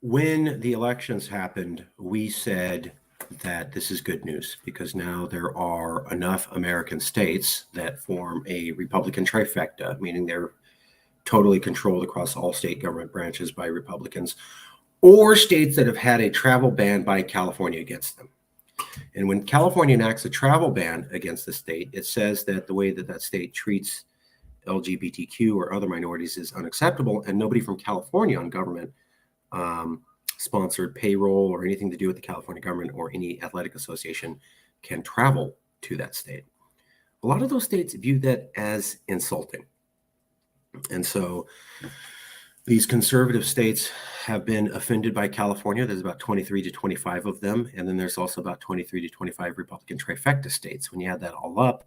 When the elections happened, we said that this is good news because now there are enough American states that form a Republican trifecta, meaning they're totally controlled across all state government branches by Republicans, or states that have had a travel ban by California against them. And when California enacts a travel ban against the state, it says that the way that that state treats LGBTQ or other minorities is unacceptable, and nobody from California on government sponsored payroll or anything to do with the California government or any athletic association can travel to that state. A lot of those states view that as insulting. And so these conservative states have been offended by California. There's about 23 to 25 of them. And then there's also about 23 to 25 Republican trifecta states. When you add that all up,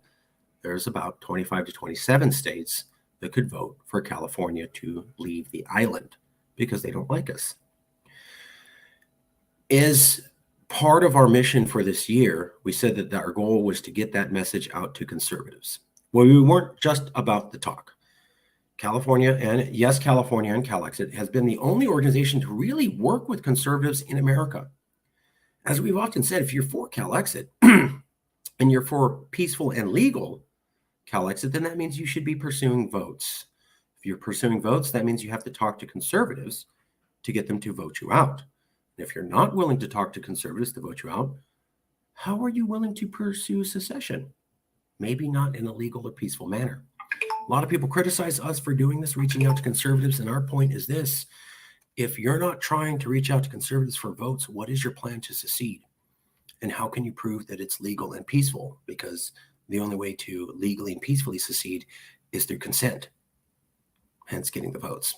there's about 25 to 27 states that could vote for California to leave the island because they don't like us. As part of our mission for this year, we said that our goal was to get that message out to conservatives. Well, we weren't just about the talk. California and CalExit has been the only organization to really work with conservatives in America. As we've often said, if you're for CalExit and you're for peaceful and legal CalExit, then that means you should be pursuing votes. If you're pursuing votes, that means you have to talk to conservatives to get them to vote you out. And if you're not willing to talk to conservatives to vote you out, how are you willing to pursue secession? Maybe not in a legal or peaceful manner. A lot of people criticize us for doing this, reaching out to conservatives, and our point is this: if you're not trying to reach out to conservatives for votes, what is your plan to secede? And how can you prove that it's legal and peaceful? Because the only way to legally and peacefully secede is through consent, hence getting the votes.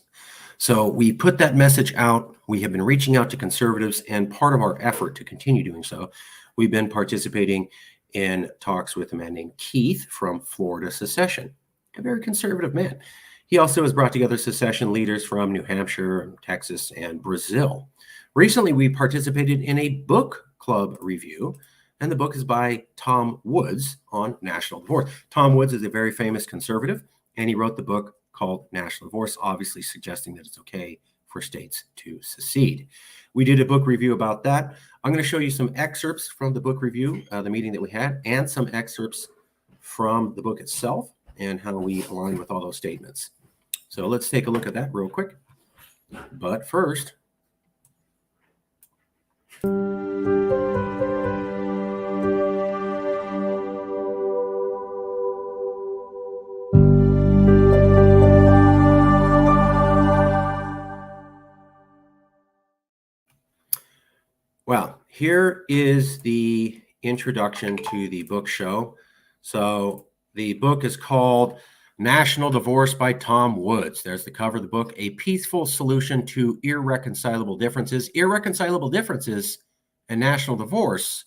So we put that message out. We have been reaching out to conservatives, and part of our effort to continue doing so, we've been participating in talks with a man named Keith from Florida Secession, a very conservative man. He also has brought together secession leaders from New Hampshire, Texas, and Brazil. Recently, we participated in a book club review, and the book is by Tom Woods on national divorce. Tom Woods is a very famous conservative, and he wrote the book called National Divorce, obviously suggesting that it's okay for states to secede. We did a book review about that. I'm going to show you some excerpts from the book review, the meeting that we had, and some excerpts from the book itself and how we align with all those statements. So let's take a look at that real quick. But first, well, here is the introduction to the book show. So the book is called National Divorce by Tom Woods. There's the cover of the book, A Peaceful Solution to Irreconcilable Differences. Irreconcilable differences and national divorce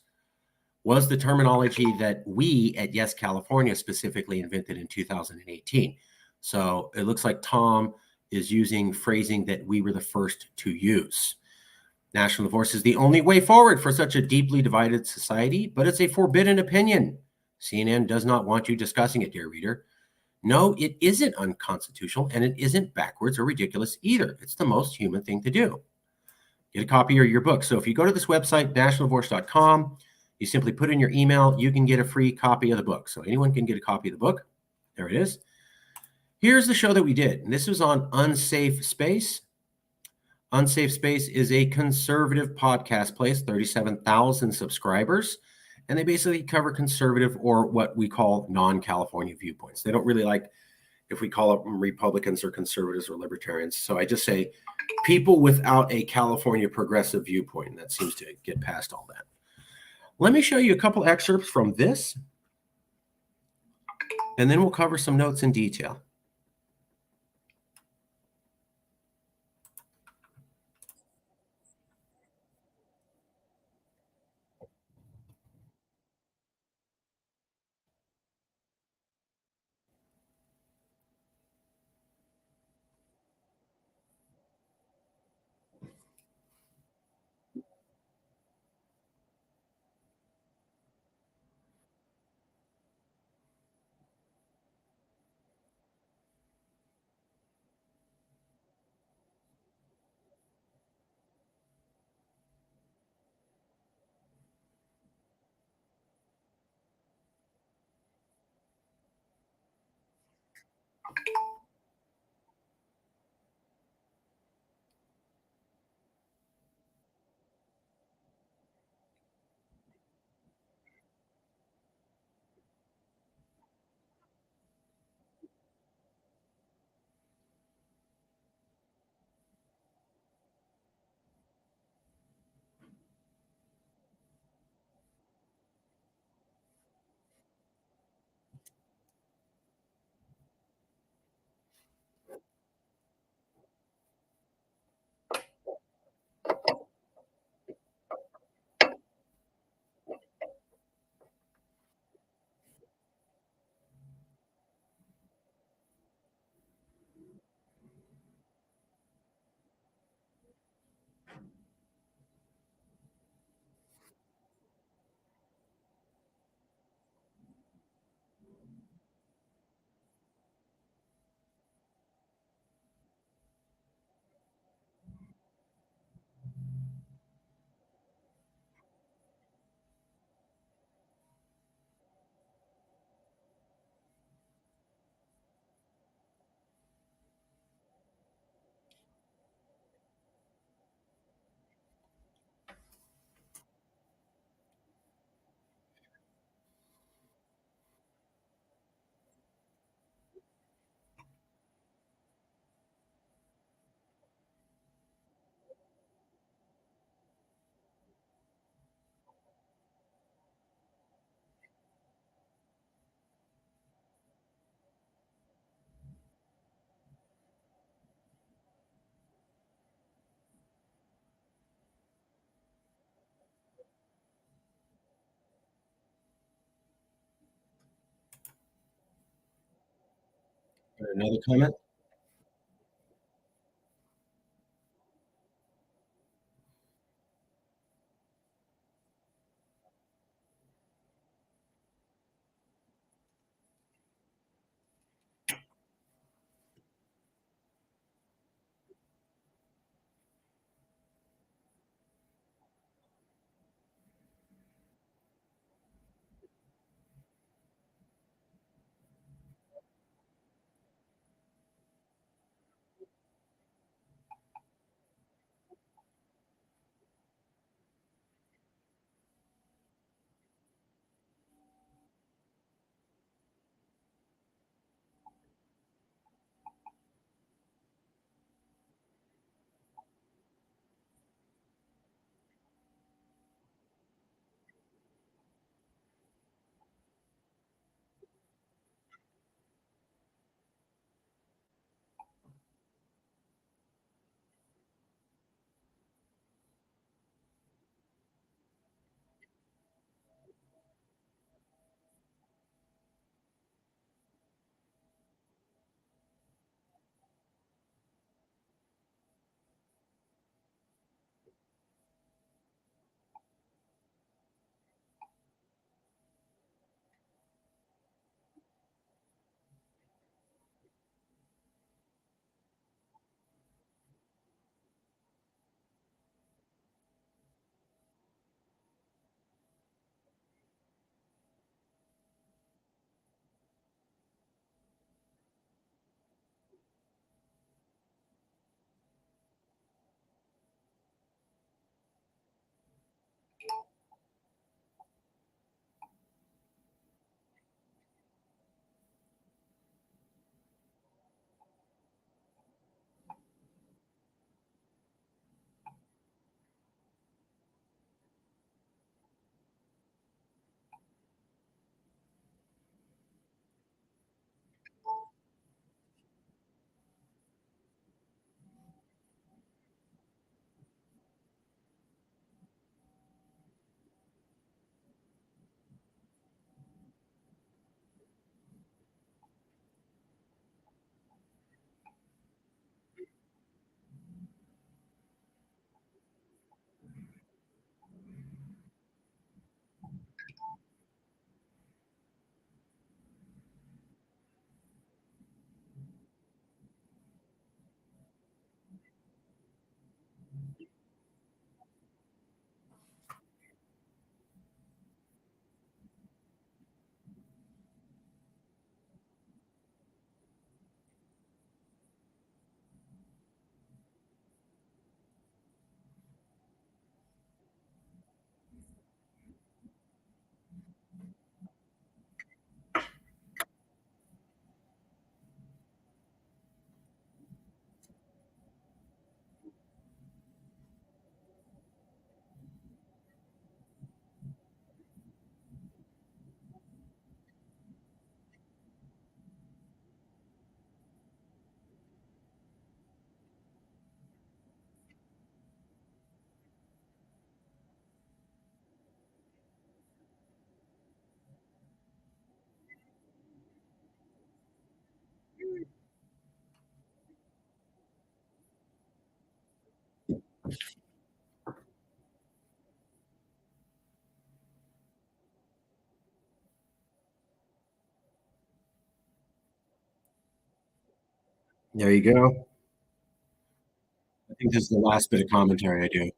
was the terminology that we at Yes California specifically invented in 2018. So it looks like Tom is using phrasing that we were the first to use. National divorce is the only way forward for such a deeply divided society, but it's a forbidden opinion. CNN does not want you discussing it, dear reader. No, it isn't unconstitutional, and it isn't backwards or ridiculous either. It's the most human thing to do. Get a copy of your book. So if you go to this website, nationaldivorce.com, you simply put in your email, you can get a free copy of the book. So anyone can get a copy of the book. There it is. Here's the show that we did. And this was on Unsafe Space. Unsafe Space is a conservative podcast place, 37,000 subscribers. And they basically cover conservative or what we call non-California viewpoints. They don't really like if we call them Republicans or conservatives or libertarians. So I just say people without a California progressive viewpoint. And that seems to get past all that. Let me show you a couple excerpts from this, and then we'll cover some notes in detail. Another comment? There you go. I think this is the last bit of commentary I do.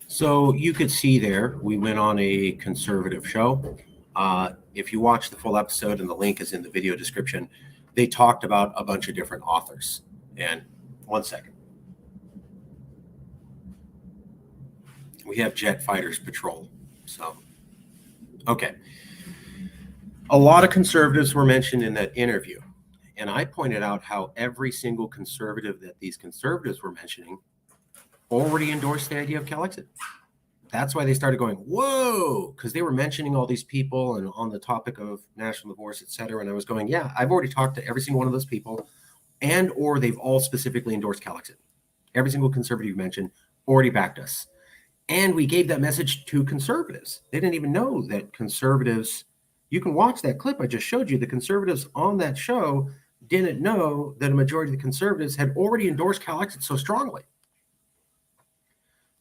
So you could see there, we went on a conservative show. If you watch the full episode, and the link is in the video description, they talked about a bunch of different authors. And one second. We have jet fighters patrol. So, okay. A lot of conservatives were mentioned in that interview. And I pointed out how every single conservative that these conservatives were mentioning already endorsed the idea of Calexit. That's why they started going, whoa, because they were mentioning all these people and on the topic of national divorce, et cetera. And I was going, yeah, I've already talked to every single one of those people, and or they've all specifically endorsed Calexit. Every single conservative you mentioned already backed us. And we gave that message to conservatives. They didn't even know that conservatives, you can watch that clip I just showed you. The conservatives on that show didn't know that a majority of the conservatives had already endorsed Calexit so strongly.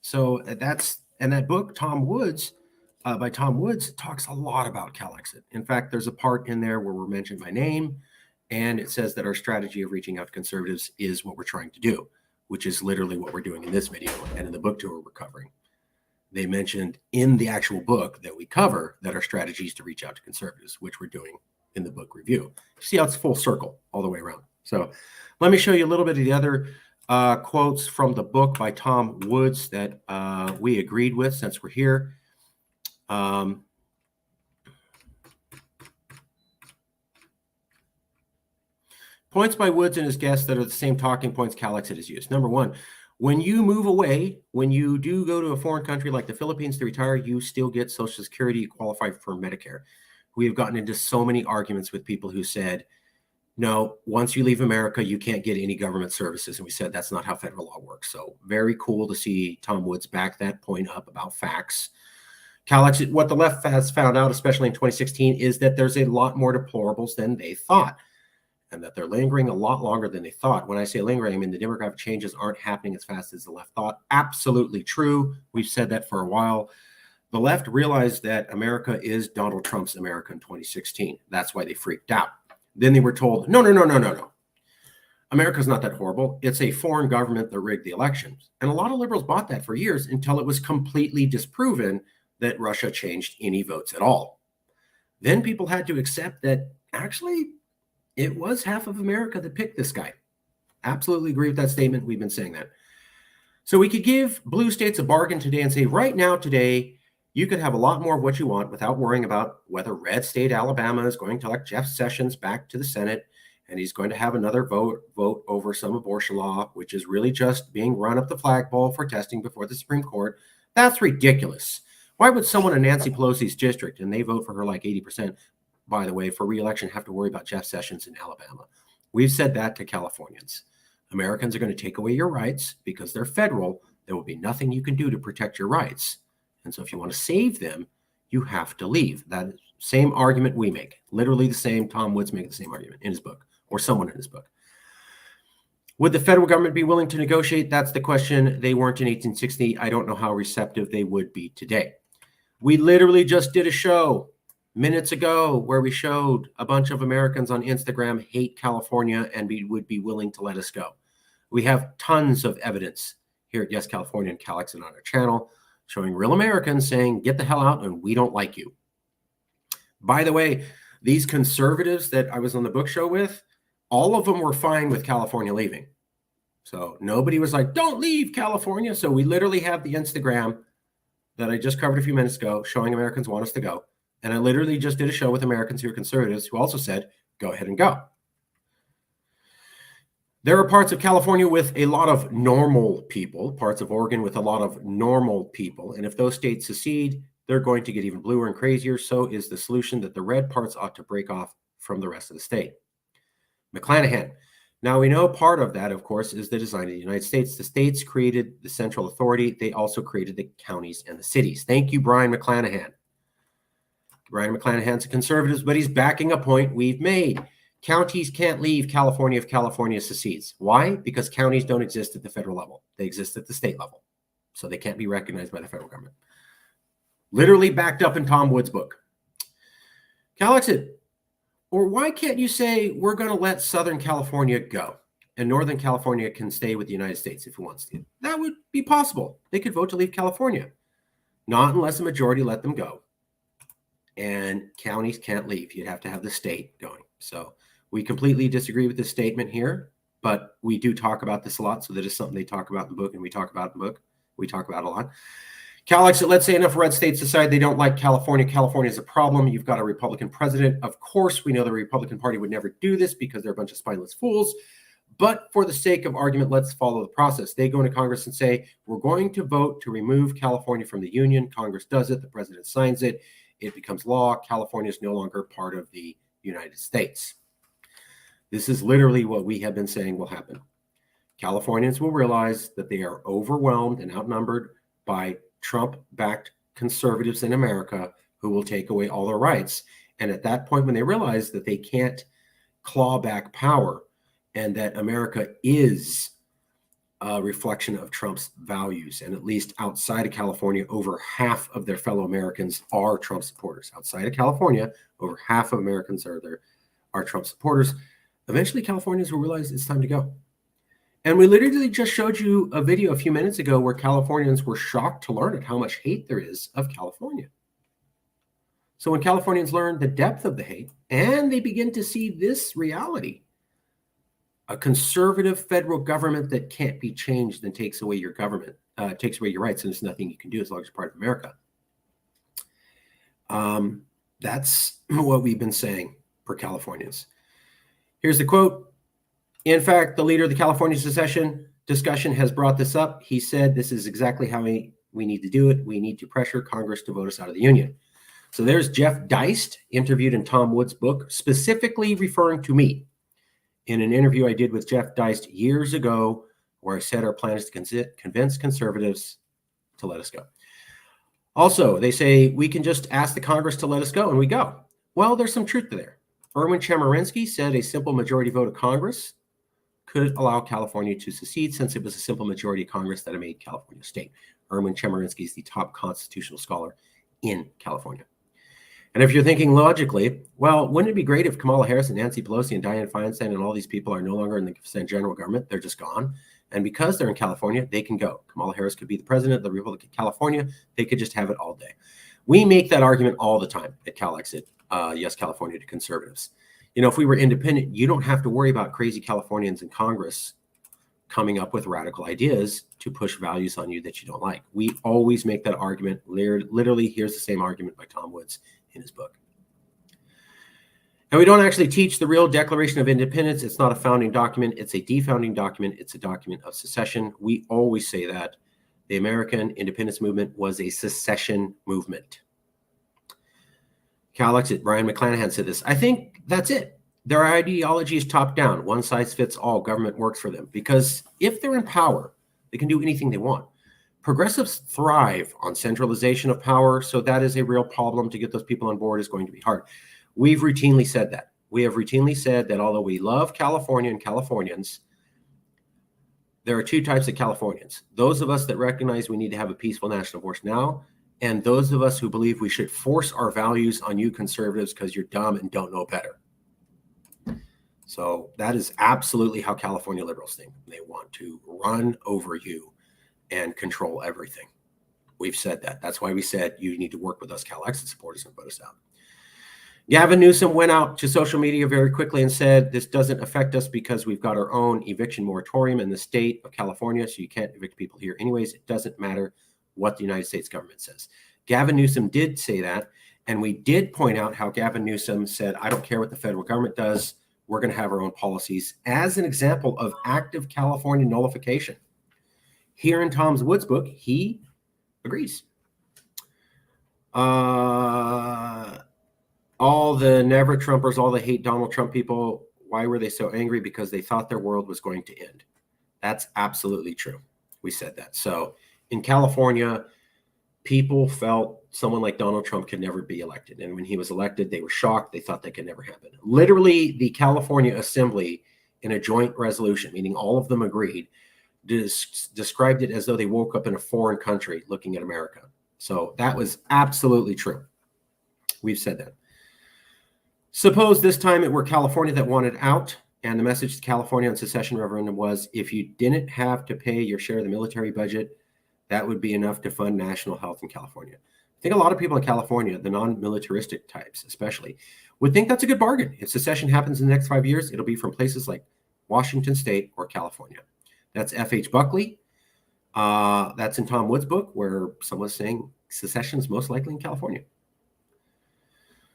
So that's, and that book, Tom Woods, by Tom Woods, talks a lot about Calexit. In fact, there's a part in there where we're mentioned by name, and it says that our strategy of reaching out to conservatives is what we're trying to do, which is literally what we're doing in this video and in the book tour we're covering. They mentioned in the actual book that we cover that our strategy is to reach out to conservatives, which we're doing in the book review. See how it's full circle all the way around. So let me show you a little bit of the other quotes from the book by Tom Woods that we agreed with since we're here. Points by Woods and his guests that are the same talking points Calexit has used. Number one, when you move away, when you do go to a foreign country like the Philippines to retire, you still get Social Security, you qualify for Medicare. We have gotten into so many arguments with people who said, no, once you leave America, you can't get any government services. And we said that's not how federal law works. So very cool to see Tom Woods back that point up about facts. Calix, what the left has found out, especially in 2016, is that there's a lot more deplorables than they thought, and that they're lingering a lot longer than they thought. When I say lingering, I mean the demographic changes aren't happening as fast as the left thought. Absolutely true. We've said that for a while. The left realized that America is Donald Trump's America in 2016. That's why they freaked out. Then they were told, no. America's not that horrible. It's a foreign government that rigged the elections. And a lot of liberals bought that for years until it was completely disproven that Russia changed any votes at all. Then people had to accept that actually it was half of America that picked this guy. Absolutely agree with that statement. We've been saying that. So we could give blue states a bargain today and say, right now, today, you could have a lot more of what you want without worrying about whether red state Alabama is going to elect Jeff Sessions back to the Senate, and he's going to have another vote over some abortion law, which is really just being run up the flagpole for testing before the Supreme Court. That's ridiculous. Why would someone in Nancy Pelosi's district, and they vote for her like 80%, by the way, for re-election, have to worry about Jeff Sessions in Alabama? We've said that to Californians. Americans are going to take away your rights because they're federal. There will be nothing you can do to protect your rights. And so if you want to save them, you have to leave. That same argument we make, literally the same. Tom Woods makes the same argument in his book, or someone in his book. Would the federal government be willing to negotiate? That's the question. They weren't in 1860. I don't know how receptive they would be today. We literally just did a show minutes ago where we showed a bunch of Americans on Instagram hate California and would be willing to let us go. We have tons of evidence here at Yes California and Calix and on our channel showing real Americans saying, get the hell out and we don't like you. By the way, these conservatives that I was on the book show with, all of them were fine with California leaving. So nobody was like, don't leave California. So we literally have the Instagram that I just covered a few minutes ago showing Americans want us to go. And I literally just did a show with Americans who are conservatives who also said, go ahead and go. There are parts of California with a lot of normal people, parts of Oregon with a lot of normal people. And if those states secede, they're going to get even bluer and crazier. So is the solution that the red parts ought to break off from the rest of the state. McClanahan. Now, we know part of that, of course, is the design of the United States. The states created the central authority. They also created the counties and the cities. Thank you, Brian McClanahan. Brian McClanahan's a conservative, but he's backing a point we've made. Counties can't leave California if California secedes. Why? Because counties don't exist at the federal level. They exist at the state level. So they can't be recognized by the federal government. Literally backed up in Tom Woods' book. Calix, or why can't you say we're going to let Southern California go and Northern California can stay with the United States if it wants to? That would be possible. They could vote to leave California. Not unless a majority let them go. And counties can't leave. You'd have to have the state going. So we completely disagree with this statement here, but we do talk about this a lot. So that is something they talk about in the book, and we talk about in the book. We talk about it a lot. Calix, let's say enough red states decide they don't like California. California is a problem. You've got a Republican president. Of course, we know the Republican Party would never do this because they're a bunch of spineless fools. But for the sake of argument, let's follow the process. They go into Congress and say, we're going to vote to remove California from the union. Congress does it. The president signs it. It becomes law. California is no longer part of the United States. This is literally what we have been saying will happen. Californians will realize that they are overwhelmed and outnumbered by Trump-backed conservatives in America who will take away all their rights. And at that point, when they realize that they can't claw back power and that America is a reflection of Trump's values, and at least outside of California, over half of their fellow Americans are Trump supporters. Outside of California, over half of Americans are Trump supporters. Eventually, Californians will realize it's time to go. And we literally just showed you a video a few minutes ago where Californians were shocked to learn at how much hate there is of California. So when Californians learn the depth of the hate and they begin to see this reality, a conservative federal government that can't be changed and takes away your government, takes away your rights, and there's nothing you can do as long as you're part of America. That's what we've been saying for Californians. Here's the quote. In fact, the leader of the California secession discussion has brought this up. He said, this is exactly how we need to do it. We need to pressure Congress to vote us out of the union. So there's Jeff Deist, interviewed in Tom Woods' book, specifically referring to me. in an interview I did with Jeff Deist years ago, where I said our plan is to convince conservatives to let us go. Also, they say we can just ask the Congress to let us go, and we go. Well, there's some truth there. Erwin Chemerinsky said a simple majority vote of Congress could allow California to secede, since it was a simple majority of Congress that made California a state. Erwin Chemerinsky is the top constitutional scholar in California. And if you're thinking logically, well, wouldn't it be great if Kamala Harris and Nancy Pelosi and Dianne Feinstein and all these people are no longer in the general government? They're just gone. And because they're in California, they can go. Kamala Harris could be the president of the Republic of California. They could just have it all day. We make that argument all the time at CalExit, Yes California, to conservatives. You know, if we were independent, you don't have to worry about crazy Californians in Congress coming up with radical ideas to push values on you that you don't like. We always make that argument. Literally, here's the same argument by Tom Woods in his book. And we don't actually teach the real Declaration of Independence. It's not a founding document. It's a defounding document. It's a document of secession. We always say that the American independence movement was a secession movement. CalExit, Brian McClanahan said this. I think that's it. Their ideology is top down. One size fits all. Government works for them. Because if they're in power, they can do anything they want. Progressives thrive on centralization of power, so that is a real problem. To get those people on board is going to be hard. We've routinely said that. We have routinely said that although we love California and Californians, there are two types of Californians. Those of us that recognize we need to have a peaceful national divorce now, and those of us who believe we should force our values on you conservatives because you're dumb and don't know better. So that is absolutely how California liberals think. They want to run over you and control everything. We've said that. That's why we said you need to work with us CalExit supporters and vote us out. Gavin Newsom went out to social media very quickly and said, this doesn't affect us because we've got our own eviction moratorium in the state of California, so you can't evict people here anyways. It doesn't matter what the United States government says. Gavin Newsom did say that, and we did point out how Gavin Newsom said, I don't care what the federal government does. We're going to have our own policies, as an example of active California nullification. Here in Tom Woods' book, he agrees. All the never Trumpers, all the hate Donald Trump people, why were they so angry? Because they thought their world was going to end. That's absolutely true. We said that. So in California, people felt someone like Donald Trump could never be elected. And when he was elected, they were shocked. They thought that could never happen. Literally, the California Assembly, in a joint resolution, meaning all of them agreed, described it as though they woke up in a foreign country looking at America. So that was absolutely true. We've said that. Suppose this time it were California that wanted out, and the message to California on secession referendum was, if you didn't have to pay your share of the military budget, that would be enough to fund national health in California. I think a lot of people in California, the non-militaristic types especially, would think that's a good bargain. If secession happens in the next 5 years, it'll be from places like Washington State or California. That's F.H. Buckley. That's in Tom Woods' book, where someone's saying secession is most likely in California.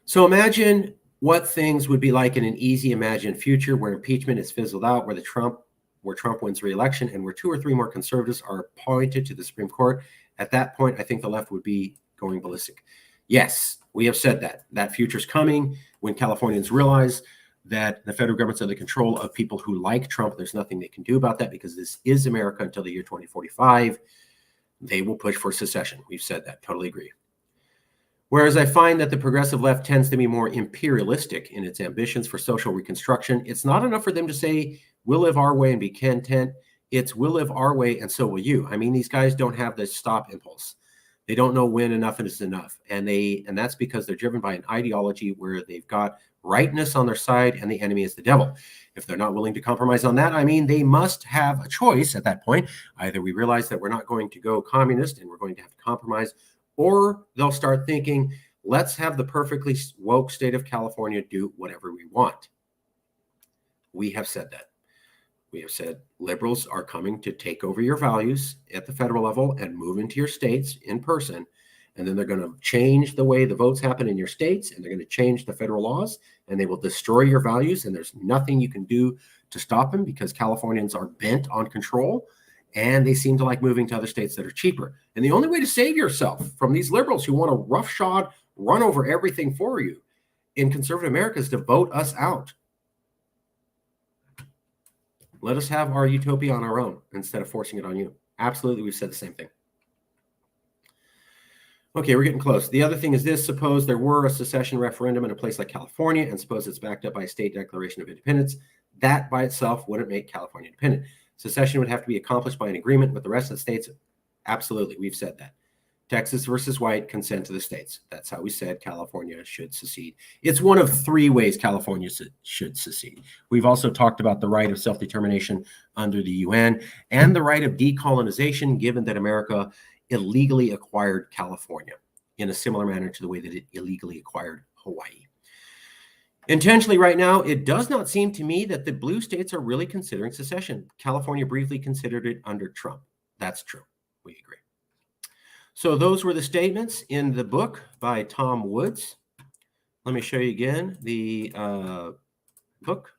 So imagine what things would be like in an easy imagined future where impeachment is fizzled out, where Trump wins re-election, and where 2 or 3 more conservatives are appointed to the Supreme Court. At that point, I think the left would be going ballistic. Yes, we have said that. That future's coming when Californians realize that the federal government's under control of people who like Trump. There's nothing they can do about that because this is America until the year 2045. They will push for secession. We've said that. Totally agree. Whereas I find that the progressive left tends to be more imperialistic in its ambitions for social reconstruction. It's not enough for them to say, we'll live our way and be content. It's we'll live our way and so will you. I mean, these guys don't have the stop impulse. They don't know when enough is enough. And that's because they're driven by an ideology where they've got rightness on their side and the enemy is the devil. If they're not willing to compromise on that, I mean, they must have a choice at that point. Either we realize that we're not going to go communist and we're going to have to compromise, or they'll start thinking, let's have the perfectly woke state of California do whatever we want. We have said that. We have said liberals are coming to take over your values at the federal level and move into your states in person. And then they're going to change the way the votes happen in your states, and they're going to change the federal laws, and they will destroy your values. And there's nothing you can do to stop them because Californians are bent on control, and they seem to like moving to other states that are cheaper. And the only way to save yourself from these liberals who want to roughshod, run over everything for you in conservative America is to vote us out. Let us have our utopia on our own instead of forcing it on you. Absolutely, we've said the same thing. Okay, we're getting close. The other thing is this: suppose there were a secession referendum in a place like California, and suppose it's backed up by a state declaration of independence. That by itself wouldn't make California independent. Secession would have to be accomplished by an agreement with the rest of the states. Absolutely, we've said that. Texas versus white, consent to the states. That's how we said California should secede. It's one of three ways California should secede. We've also talked about the right of self-determination under the UN and the right of decolonization, given that America illegally acquired California in a similar manner to the way that it illegally acquired Hawaii. Intentionally right now, it does not seem to me that the blue states are really considering secession. California briefly considered it under Trump. That's true. We agree. So those were the statements in the book by Tom Woods. Let me show you again the book.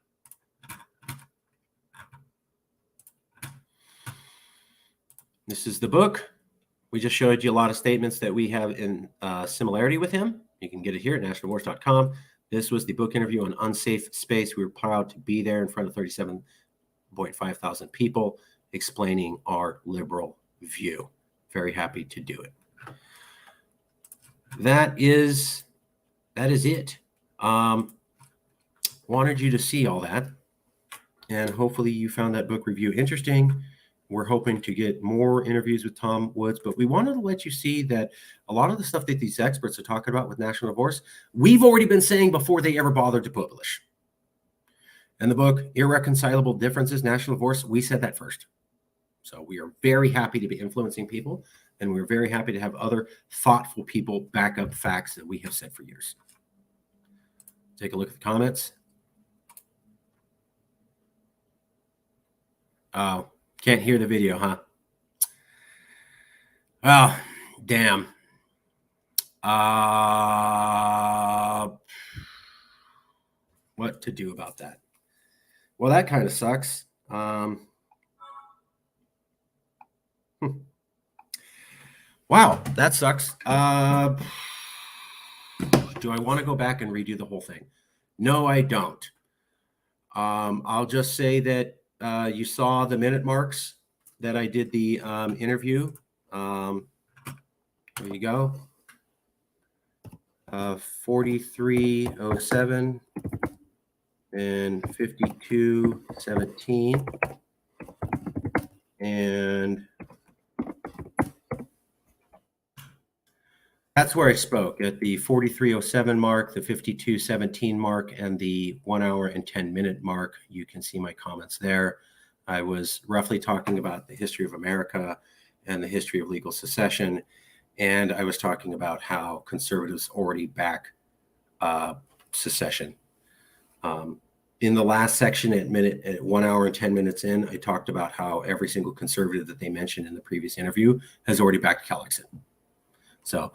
This is the book. We just showed you a lot of statements that we have in similarity with him. You can get it here at nationaldivorce.com. This was the book interview on unsafe space. We were proud to be there in front of 37.5 thousand people explaining our liberal view. Very happy to do it. That is it. Wanted you to see all that, and hopefully you found that book review interesting. We're hoping to get more interviews with Tom Woods, but we wanted to let you see that a lot of the stuff that these experts are talking about with National Divorce, we've already been saying before they ever bothered to publish. And the book, Irreconcilable Differences, National Divorce, we said that first. So we are very happy to be influencing people, and we're very happy to have other thoughtful people back up facts that we have said for years. Take a look at the comments. Oh, can't hear the video, huh? Oh, damn. What to do about that? Well, that kind of sucks. Wow, that sucks. Do I want to go back and redo the whole thing? No, I don't. I'll just say that you saw the minute marks that I did the interview. There you go. 43:07 and 52:17. And that's where I spoke, at the 43:07 mark, the 52:17 mark, and the 1 hour and 10-minute mark. You can see my comments there. I was roughly talking about the history of America and the history of legal secession. And I was talking about how conservatives already back secession. In the last section at 1 hour and 10 minutes in, I talked about how every single conservative that they mentioned in the previous interview has already backed Kellogson. So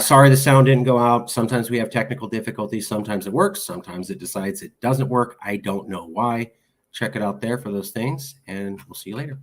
sorry the sound didn't go out. Sometimes we have technical difficulties. Sometimes it works. Sometimes it decides it doesn't work. I don't know why. Check it out there for those things, and we'll see you later.